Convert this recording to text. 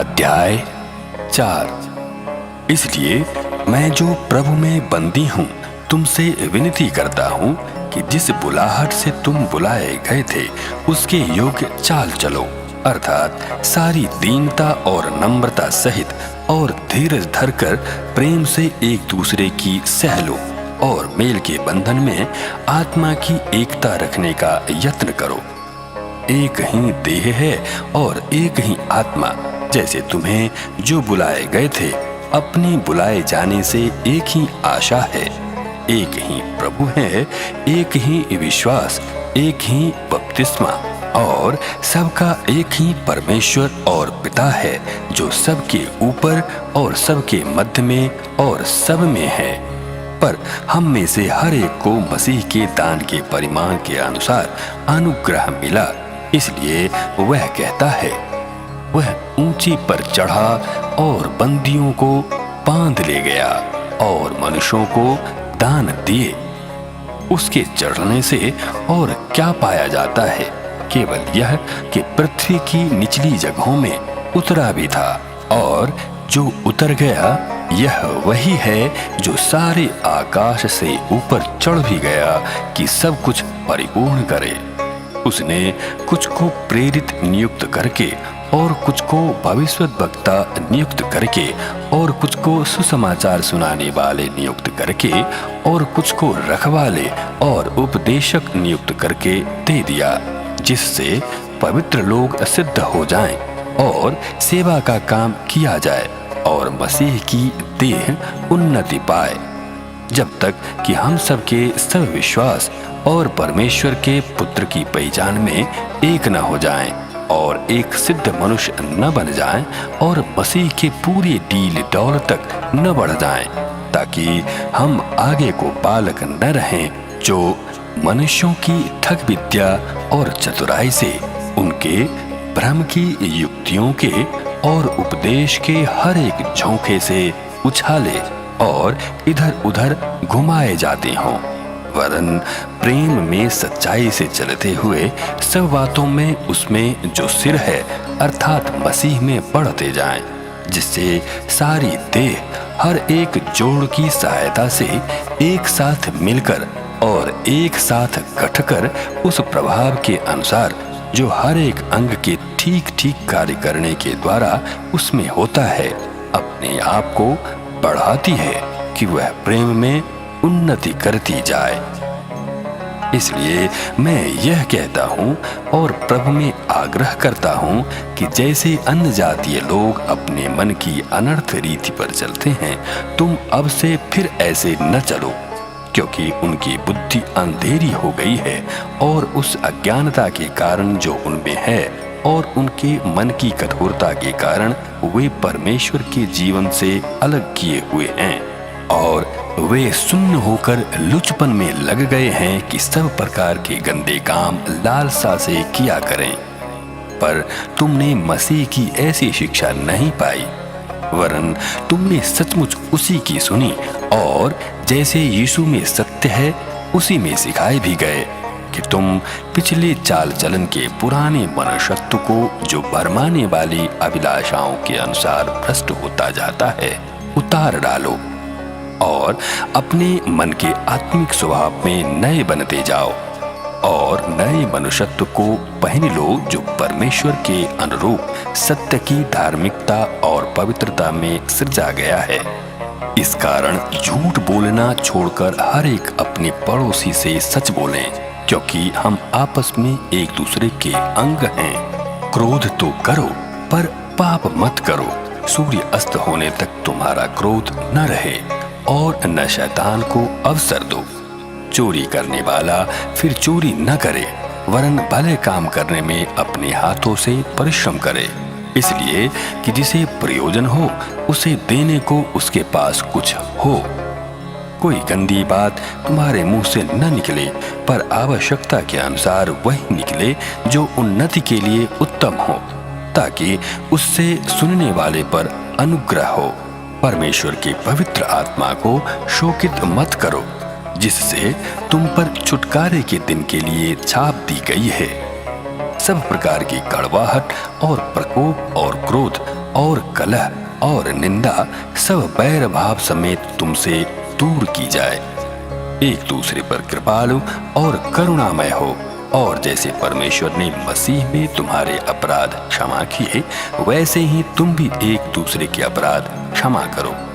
अध्याय 4। इसलिए मैं जो प्रभु में बंदी हूँ तुमसे विनती करता हूँ कि जिस बुलाहट से तुम बुलाए गए थे उसके योग्य चाल चलो, अर्थात सारी दीनता और नम्रता सहित और धीरज धरकर प्रेम से एक दूसरे की सह लो और मेल के बंधन में आत्मा की एकता रखने का यत्न करो। एक ही देह है और एक ही आत्मा, जैसे तुम्हें जो बुलाए गए थे अपने बुलाए जाने से एक ही आशा है। एक ही प्रभु है, एक ही विश्वास, एक ही बपतिस्मा और सबका एक ही परमेश्वर और पिता है, जो सबके ऊपर और सबके मध्य में और सब में है। पर हम में से हर एक को मसीह के दान के परिमाण के अनुसार अनुग्रह मिला, इसलिए वह कहता है, वह ऊंची पर चढ़ा और बंदियों को बांध ले गया और मनुष्यों को दान दिए। उसके चढ़ने से और क्या पाया जाता है, केवल यह कि पृथ्वी की निचली जगहों में उतरा भी था, और जो उतर गया यह वही है जो सारे आकाश से ऊपर चढ़ भी गया कि सब कुछ परिपूर्ण करे। उसने कुछ को प्रेरित नियुक्त करके और कुछ को भविष्यद्वक्ता नियुक्त करके और कुछ को सुसमाचार सुनाने वाले नियुक्त करके और कुछ को रखवाले और उपदेशक नियुक्त करके दे दिया, जिससे पवित्र लोग सिद्ध हो जाएं और सेवा का काम किया जाए और मसीह की देह उन्नति पाए, जब तक कि हम सबके सब विश्वास और परमेश्वर के पुत्र की पहचान में एक न हो जाएं और एक सिद्ध मनुष्य न बन जाएं और मसीह के पूरे डील डौल तक न बढ़ जाएं, ताकि हम आगे को बालक न रहें, जो मनुष्यों की ठग विद्या और चतुराई से उनके भ्रम की युक्तियों के और उपदेश के हर एक झोंके से उछाले और इधर उधर घुमाए जाते हों, वरन प्रेम में सच्चाई से चलते हुए सब बातों में उसमें जो सिर है अर्थात मसीह में बढ़ते जाएं, जिससे सारी देह हर एक जोड़ की सहायता से एक साथ मिलकर और एक साथ गठकर उस प्रभाव के अनुसार जो हर एक अंग के ठीक ठीक कार्य करने के द्वारा उसमें होता है, अपने आप को बढ़ाती है कि वह प्रेम में उन्नति करती जाए। इसलिए मैं यह कहता हूँ और प्रभु में आग्रह करता हूँ कि जैसे अन्य जातीय लोग अपने मन की अनर्थ रीति पर चलते हैं, तुम अब से फिर ऐसे न चलो, क्योंकि उनकी बुद्धि अंधेरी हो गई है और उस अज्ञानता के कारण जो उनमें है और उनके मन की कठोरता के कारण वे परमेश्वर के जीवन से अलग किए हुए हैं और वे सुन्न होकर लुचपन में लग गए हैं कि सब प्रकार के गंदे काम लालसा से किया करें। पर तुमने मसीह की ऐसी शिक्षा नहीं पाई, वरन तुमने सचमुच उसी की सुनी और जैसे यीशु में सत्य है उसी में सिखाए भी गए कि तुम पिछले चाल चलन के पुराने मनुष्यत्व को, जो भरमाने वाली अभिलाषाओं के अनुसार भ्रष्ट होता जाता है, उतार डालो और अपने मन के आत्मिक स्वभाव में नए बनते जाओ और नए मनुष्यत्व को पहन लो, जो परमेश्वर के अनुरूप सत्य की धार्मिकता और पवित्रता में सृजा गया है। इस कारण झूठ बोलना छोड़कर हर एक अपने पड़ोसी से सच बोलें, क्योंकि हम आपस में एक दूसरे के अंग हैं। क्रोध तो करो पर पाप मत करो। सूर्य अस्त होने तक तुम्हारा क्रोध न रहे और न शैतान को अवसर दो। चोरी करने वाला फिर चोरी न करे, वरन भले काम करने में अपने हाथों से परिश्रम करे, इसलिए कि जिसे प्रयोजन हो उसे देने को उसके पास कुछ हो। कोई गंदी बात तुम्हारे मुंह से न निकले, पर आवश्यकता के अनुसार वही निकले जो उन्नति के लिए उत्तम हो, ताकि उससे सुनने वाले पर अनुग्रह हो। परमेश्वर की पवित्र आत्मा को शोकित मत करो, जिससे तुम पर छुटकारे के दिन के लिए छाप दी गई है। सब प्रकार की कड़वाहट और प्रकोप और क्रोध और कलह और निंदा सब बैर भाव समेत तुमसे दूर की जाए। एक दूसरे पर कृपालु और करुणामय हो, और जैसे परमेश्वर ने मसीह में तुम्हारे अपराध क्षमा किए, वैसे ही तुम भी एक दूसरे के अपराध क्षमा करो।